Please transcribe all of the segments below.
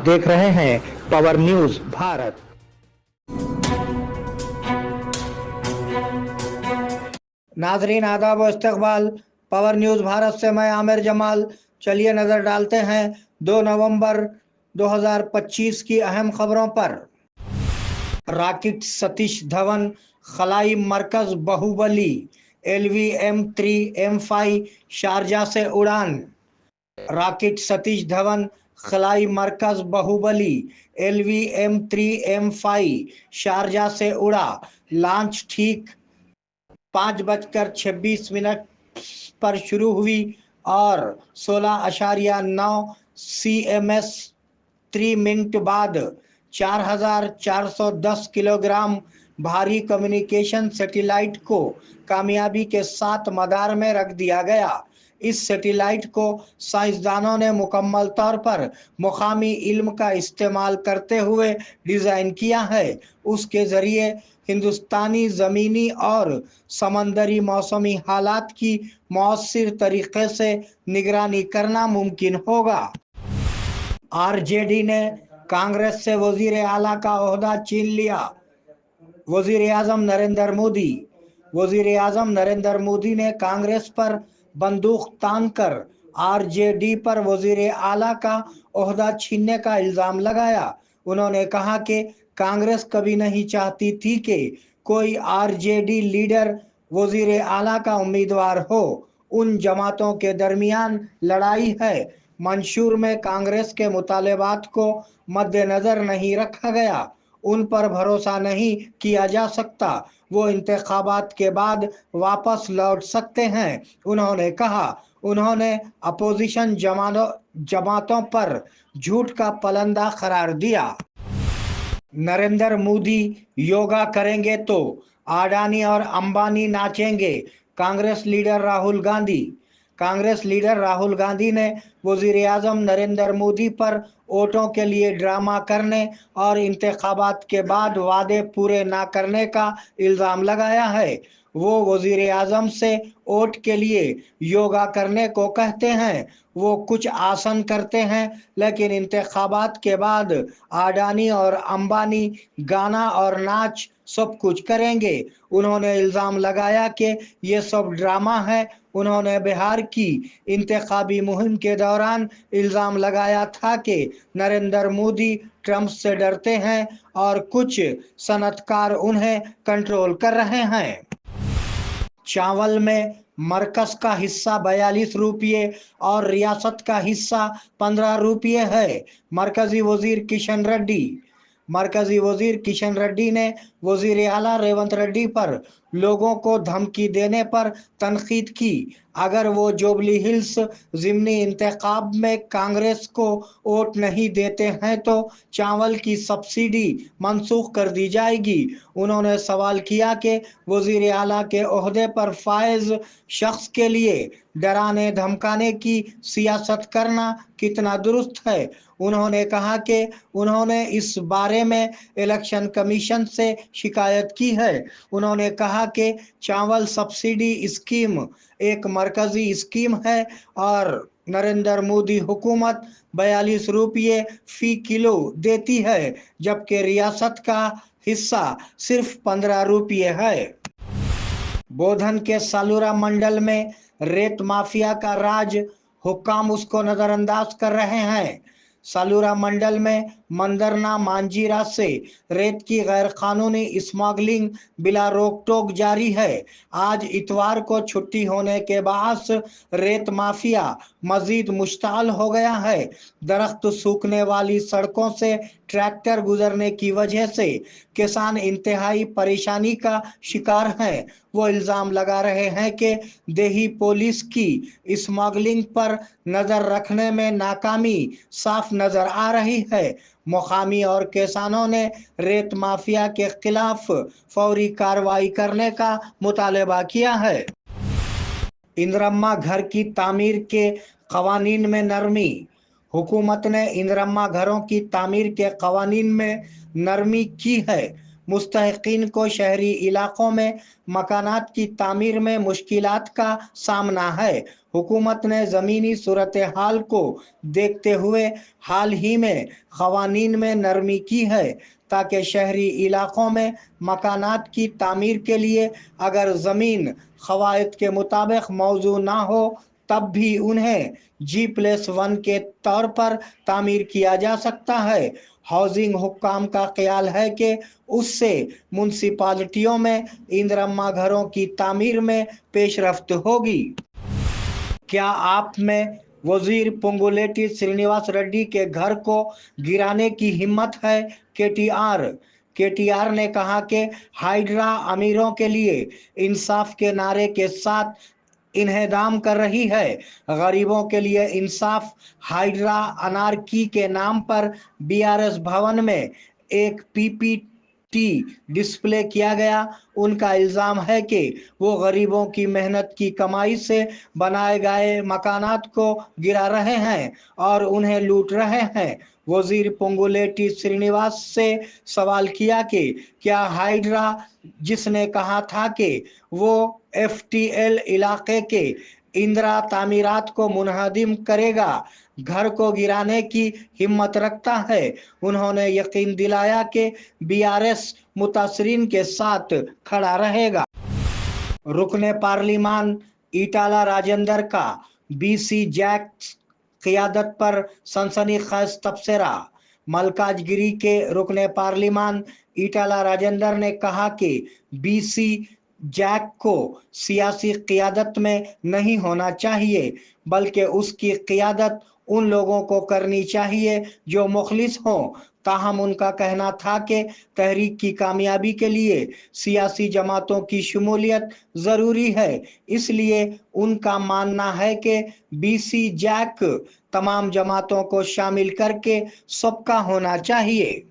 देख रहे हैं पावर न्यूज भारत। नाजरीन आदाब व इस्तकबाल, पावर न्यूज भारत से मैं आमिर जमाल। चलिए नजर डालते हैं 2 नवंबर 2025 की अहम खबरों पर। रॉकेट सतीश धवन खलाई मरकज बाहुबली LV-M3M5 शारजा से उड़ान। रॉकेट सतीश धवन खलाई मरकज बाहुबली LV-M3M5 शारजा से उड़ा। लॉन्च ठीक 5:26 पर शुरू हुई और 16.9 CMS 3 मिनट बाद 4,410 किलोग्राम भारी कम्युनिकेशन सैटेलाइट को कामयाबी के साथ मदार में रख दिया गया। इस सैटेलाइट को साइंसदानों ने मुकम्मल तौर पर मुकामी इल्म का इस्तेमाल करते हुए डिज़ाइन किया है। उसके ज़रिए हिंदुस्तानी ज़मीनी और समंदरी मौसमी हालात की मौसर तरीक़े से निगरानी करना मुमकिन होगा। RJD ने कांग्रेस से वज़ीर आला का ओहदा छीन लिया। वज़ीर आज़म नरेंद्र मोदी ने कांग्रेस पर बंदूक तानकर RJD पर वज़ीर आला का ओहदा छीनने का इल्ज़ाम लगाया। उन्होंने कहा कि कांग्रेस कभी नहीं चाहती थी कि कोई RJD लीडर वज़ीर आला का उम्मीदवार हो। उन जमातों के दरमियान लड़ाई है। मंशूर में कांग्रेस के मुतालबात को मद्देनज़र नहीं रखा गया। उन पर भरोसा नहीं किया जा सकता। वो इंतखाबात के बाद वापस लौट सकते हैं। उन्होंने कहा उन्होंने अपोजिशन जमातों पर झूठ का पलंदा करार दिया। नरेंद्र मोदी योगा करेंगे तो अडानी और अंबानी नाचेंगे। कांग्रेस लीडर राहुल गांधी ने वज़ीर आज़म नरेंद्र मोदी पर वोटों के लिए ड्रामा करने और इंतखाबात के बाद वादे पूरे ना करने का इल्ज़ाम लगाया है। वो वज़ीर आज़म से वोट के लिए योगा करने को कहते हैं। वो कुछ आसन करते हैं लेकिन इंतखाबात के बाद अडानी और अंबानी गाना और नाच सब कुछ करेंगे। उन्होंने इल्ज़ाम लगाया कि ये सब ड्रामा है। उन्होंने बिहार की इंतखाबी मुहिम के दौरान इल्ज़ाम लगाया था कि नरेंद्र मोदी ट्रंप से डरते हैं और कुछ सनअतकार उन्हें कंट्रोल कर रहे हैं। चावल में मरकज का हिस्सा 42 रुपये और रियासत का हिस्सा 15 रुपये है। मरकजी वजीर किशन रेड्डी ने वजीर आला रेवंत रेड्डी पर लोगों को धमकी देने पर तनकीद की। अगर वो जुबली हिल्स ज़िमनी इंतखाब में कांग्रेस को वोट नहीं देते हैं तो चावल की सब्सिडी मनसूख कर दी जाएगी। उन्होंने सवाल किया कि वजीर आला के ओहदे पर फायज शख्स के लिए डराने धमकाने की सियासत करना कितना दुरुस्त है। उन्होंने कहा कि उन्होंने इस बारे में इलेक्शन कमीशन से शिकायत की है। उन्होंने कहा कि चावल सब्सिडी स्कीम एक मरकजी स्कीम है और नरेंद्र मोदी हुकूमत 42 रुपये फी किलो देती है, जबकि रियासत का हिस्सा सिर्फ 15 रुपये है। बोधन के सालूरा मंडल में रेत माफिया का राज, हुक्काम उसको नजरअंदाज कर रहे हैं। सालूरा मंडल में मंदरना मांजीरा से रेत की गैर कानूनी स्मगलिंग बिला रोक टोक जारी है। आज इतवार को छुट्टी होने के बाद रेत माफिया मजीद मुश्ताल हो गया है। दरख्त सूखने वाली सड़कों से ट्रैक्टर गुजरने की वजह से किसान इंतहाई परेशानी का शिकार हैं। वो इल्ज़ाम लगा रहे हैं कि देही पुलिस की स्मगलिंग पर नज़र रखने में नाकामी साफ नज़र आ रही है। मुकामी और किसानों ने रेत माफिया के खिलाफ फौरी कार्रवाई करने का मुतालबा किया है। इंदिरम्मा घर की तामीर के कवानीन में नरमी। हुकूमत ने इंदिरम्मा घरों की तामीर के कवानीन में नरमी की है। मुस्तहिकीन को शहरी इलाकों में मकानात की तामीर में मुश्किलात का सामना है। हुकूमत ने ज़मीनी सूरत हाल को देखते हुए हाल ही में क़वानीन में नरमी की है ताकि शहरी इलाक़ों में मकानात की तामीर के लिए अगर ज़मीन क़वाइद के मुताबिक मौजू ना हो तब भी उन्हें G+1 के तौर पर तामीर किया जा सकता है। हाउसिंग हुक्काम का ख्याल है कि उससे म्युनिसिपालिटियों में इंदिरम्मा घरों की तामीर में पेशरफ्त होगी। क्या आप में वजीर पोंगुलेटी श्रीनिवास रेड्डी के घर को गिराने की हिम्मत है? केटीआर ने कहा कि हाइड्रा अमीरों के लिए इंसाफ के नारे के साथ इन्हेदाम कर रही है। गरीबों के लिए इंसाफ हाइड्रा अनारकी के नाम पर बीआरएस भवन में एक पीपीटी डिस्प्ले किया गया। उनका इल्ज़ाम है कि वो गरीबों की मेहनत की कमाई से बनाए गए मकानात को गिरा रहे हैं और उन्हें लूट रहे हैं। वजीर पोंगुलेटी श्रीनिवास से सवाल किया कि क्या हाइड्रा, जिसने कहा था कि वो एफटीएल इलाके के इंदिरा तामीरात को मुनहदिम करेगा, घर को गिराने की हिम्मत रखता है। उन्होंने यकीन दिलाया कि बीआरएस मुतासरीन के साथ खड़ा रहेगा। रुकने पार्लिमान ईटाला राजेंद्र का बीसी जैक क़ियादत पर सनसनीखेज तबसरा। मलकाजगिरी के रुकने पार्लिमान ईटाला राजेंद्र ने कहा कि बीसी जैक को सियासी क़ियादत में नहीं होना चाहिए, बल्कि उसकी क़ियादत उन लोगों को करनी चाहिए जो मुखलिस हों। ताहम उनका कहना था कि तहरीक की कामयाबी के लिए सियासी जमातों की शमूलियत ज़रूरी है, इसलिए उनका मानना है कि बीसी जैक तमाम जमातों को शामिल करके सबका होना चाहिए।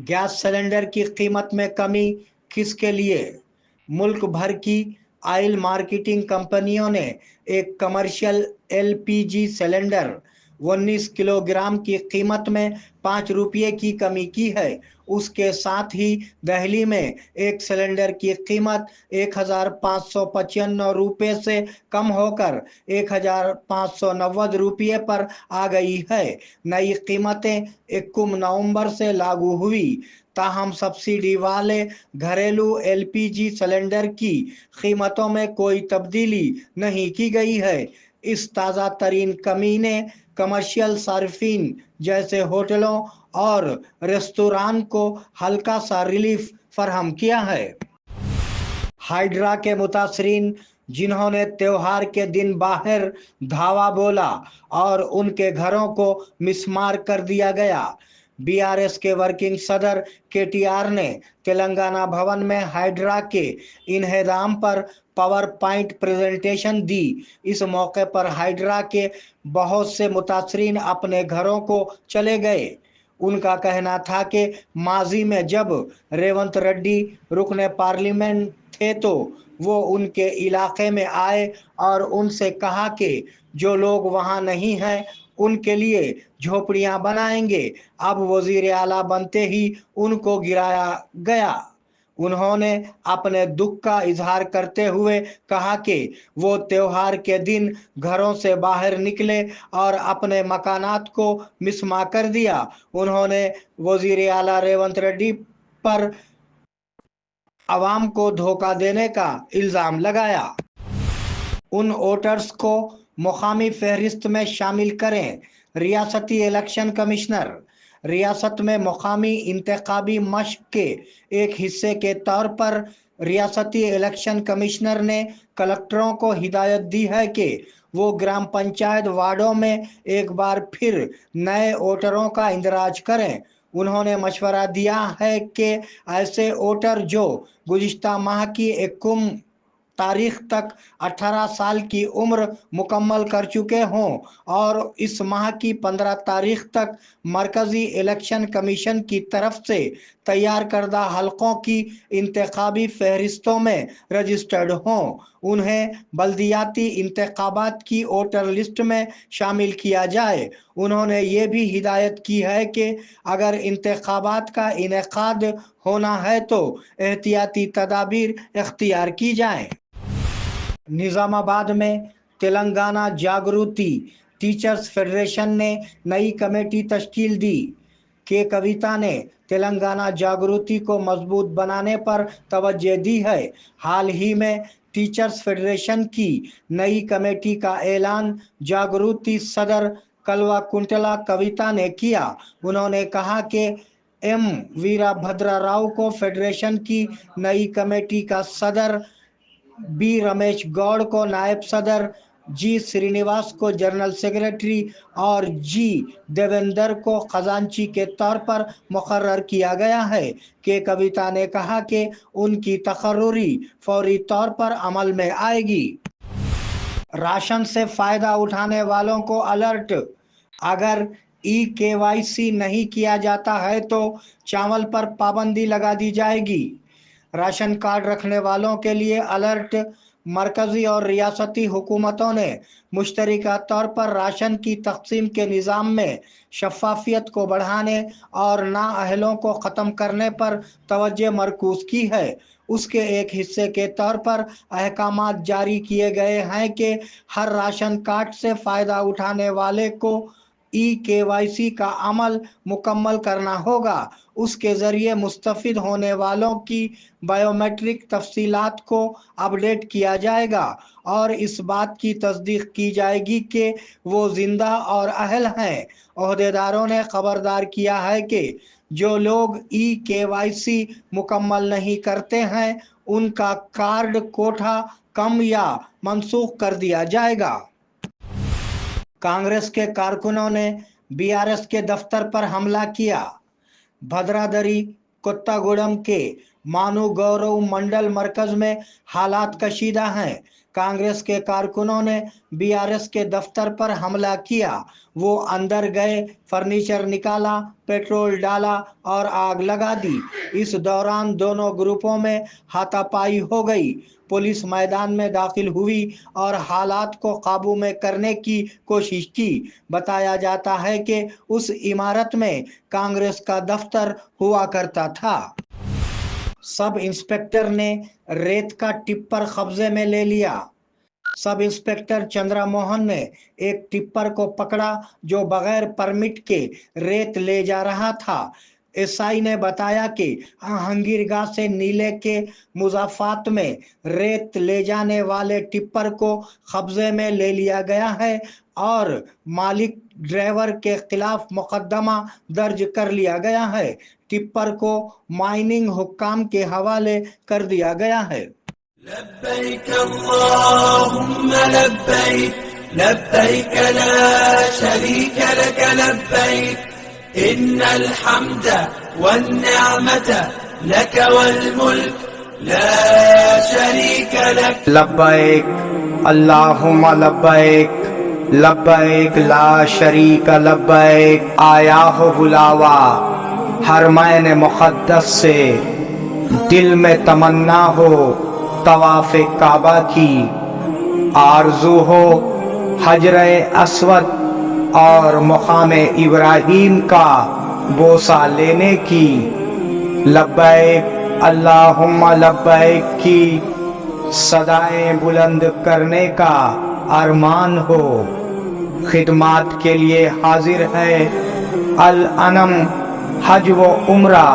गैस सिलेंडर की कीमत में कमी किसके लिए? मुल्क भर की ऑयल मार्केटिंग कंपनियों ने एक कमर्शियल एलपीजी सिलेंडर 19 किलोग्राम की कीमत में 5 रुपये की कमी की है। उसके साथ ही दिल्ली में एक सिलेंडर की कीमत 1595 रुपये से कम होकर 1590 रुपये पर आ गई है। नई कीमतें 21 नवंबर से लागू हुई। ताहम सब्सिडी वाले घरेलू एलपीजी सिलेंडर की कीमतों में कोई तब्दीली नहीं की गई है। इस ताज़ा तरीन कमी ने कमर्शियल सार्फिन जैसे होटलों और रेस्तोरां को हल्का सा रिलीफ फराहम किया है। हाइड्रा के मुतासरीन जिन्होंने त्योहार के दिन बाहर धावा बोला और उनके घरों को मिसमार कर दिया गया। बीआरएस के वर्किंग सदर केटीआर ने तेलंगाना भवन में हाइड्रा के इन्हेदाम पर पावर पॉइंट प्रेजेंटेशन दी। इस मौके पर हाइड्रा के बहुत से मुतासरीन अपने घरों को चले गए। उनका कहना था कि माजी में जब रेवंत रेड्डी रुकने पार्लियामेंट थे तो वो उनके इलाके में आए और उनसे कहा कि जो लोग वहाँ नहीं हैं उनके लिए झोपड़ियाँ बनाएंगे। अब वजीर आला बनते ही उनको गिराया गया। उन्होंने अपने दुख का इजहार करते हुए कहा कि वो त्योहार के दिन घरों से बाहर निकले और अपने मकानात को मिसमा कर दिया। उन्होंने वजीर आला रेवंत रेड्डी पर अवाम को धोखा देने का इल्ज़ाम लगाया। उन वोटर्स को मुकामी फहरिस्त में शामिल करें। रियासती इलेक्शन कमिश्नर। रियासत में मुकामी इंतखाबी मशक के एक हिस्से के तौर पर रियासती इलेक्शन कमिश्नर ने कलेक्टरों को हिदायत दी है कि वो ग्राम पंचायत वार्डों में एक बार फिर नए वोटरों का इंदराज करें। उन्होंने मशवरा दिया है कि ऐसे वोटर जो गुज़िश्ता माह की 21 तारीख तक 18 साल की उम्र मुकम्मल कर चुके हों और इस माह की 15 तारीख तक मरकज़ी इलेक्शन कमीशन की तरफ से तैयार करदा हलकों की इंतखाबी फहरिस्तों में रजिस्टर्ड हों, उन्हें बल्दियाती इंतखाबात की वोटर लिस्ट में शामिल किया जाए। उन्होंने ये भी हिदायत की है कि अगर इंतखाबात का इनेकाद होना है तो एहतियाती तदाबीर इख्तियार की जाए। निज़ामाबाद में تلنگانہ جاگرتی ٹیچرز فیڈریشن نے نئی کمیٹی تشکیل دی۔ کے کویتا نے تلنگانہ جاگرتی کو مضبوط بنانے پر توجہ دی ہے۔ حال ہی میں ٹیچرز فیڈریشن کی نئی کمیٹی کا اعلان جاگرتی صدر کلوا کنٹلا کویتا نے کیا۔ انہوں نے کہا کہ ایم ویرا بھدرا راؤ کو فیڈریشن کی نئی کمیٹی کا صدر، بی رمیش گوڑ کو نائب صدر، جی سرینیواس کو جنرل سیکریٹری اور جی دیویندر کو خزانچی کے طور پر مقرر کیا گیا ہے۔ کے کویتا نے کہا کہ ان کی تقرری فوری طور پر عمل میں آئے گی۔ راشن سے فائدہ اٹھانے والوں کو الرٹ، اگر KYC نہیں کیا جاتا ہے تو چاول پر پابندی لگا دی جائے گی۔ راشن کارڈ رکھنے والوں کے لیے الرٹ، مرکزی اور ریاستی حکومتوں نے مشترکہ طور پر راشن کی تقسیم کے نظام میں شفافیت کو بڑھانے اور نااہلوں کو ختم کرنے پر توجہ مرکوز کی ہے۔ اس کے ایک حصے کے طور پر احکامات جاری کیے گئے ہیں کہ ہر راشن کارڈ سے فائدہ اٹھانے والے کو KYC کا عمل مکمل کرنا ہوگا۔ اس کے ذریعے مستفید ہونے والوں کی بائیو میٹرک تفصیلات کو اپ ڈیٹ کیا جائے گا اور اس بات کی تصدیق کی جائے گی کہ وہ زندہ اور اہل ہیں۔ عہدیداروں نے خبردار کیا ہے کہ جو لوگ KYC مکمل نہیں کرتے ہیں ان کا کارڈ کوٹا کم یا منسوخ کر دیا جائے گا۔ کانگریس کے کارکنوں نے BRS کے دفتر پر حملہ کیا۔ بھدرادری کوتاگوڑم کے مانو گورو منڈل مرکز میں حالات کشیدہ ہیں۔ کانگریس کے کارکنوں نے BRS کے دفتر پر حملہ کیا۔ وہ اندر گئے، فرنیچر نکالا، پیٹرول ڈالا اور آگ لگا دی۔ اس دوران دونوں گروپوں میں ہاتھا پائی ہو گئی۔ پولیس میدان میں داخل ہوئی اور حالات کو قابو میں کرنے کی کوشش کی۔ بتایا جاتا ہے کہ اس عمارت میں کانگریس کا دفتر ہوا کرتا تھا۔ سب انسپکٹر نے ریت کا ٹپر قبضے میں لے لیا۔ سب انسپکٹر چندرا موہن نے ایک ٹپر کو پکڑا جو بغیر پرمٹ کے ریت لے جا رہا تھا۔ SI نے بتایا کہ ہنگیرگاہ سے نیلے کے مضافات میں ریت لے جانے والے ٹپر کو قبضے میں لے لیا گیا ہے اور مالک ڈرائیور کے خلاف مقدمہ درج کر لیا گیا ہے۔ ٹپر کو مائننگ حکام کے حوالے کر دیا گیا ہے۔ لبیک اللہم لبیک لبیک لا شریک لک لبیک ان الحمد والنعمت لک والملک لا شریک لک۔ لبیک اللہم لبیک لبیک لا شریک لبیک۔ آیا ہو بلاوا حرمین مقدس سے، دل میں تمنا ہو طواف کعبہ کی، آرزو ہو حجر اسود اور مقام ابراہیم کا بوسہ لینے کی، لبیک اللہم لبیک کی صدائیں بلند کرنے کا ارمان ہو۔ خدمات کے لیے حاضر ہے الانم حج و عمرہ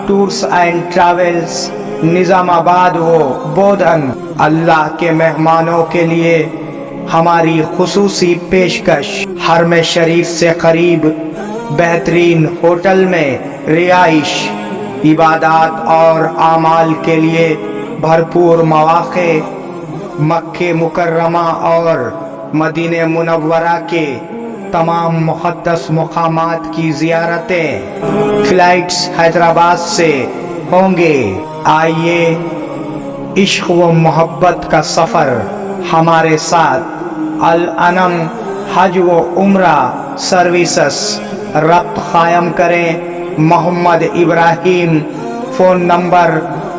ٹورز اینڈ ٹریولز، نظام آباد و بودھن۔ اللہ کے مہمانوں کے لیے ہماری خصوصی پیشکش، حرم شریف سے قریب بہترین ہوٹل میں رہائش، عبادات اور اعمال کے لیے بھرپور مواقع، مکہ مکرمہ اور مدینہ منورہ کے تمام مقدس مقامات کی زیارتیں۔ فلائٹس حیدرآباد سے ہوں گے۔ آئیے عشق و محبت کا سفر ہمارے ساتھ۔ الانم حج و عمرہ سروسز ربط قائم کریں۔ محمد ابراہیم، فون نمبر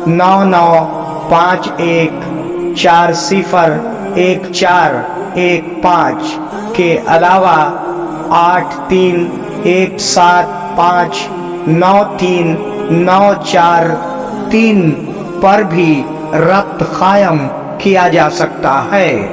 9951401415 کے علاوہ 8317593943 پر بھی ربط قائم کیا جا سکتا ہے۔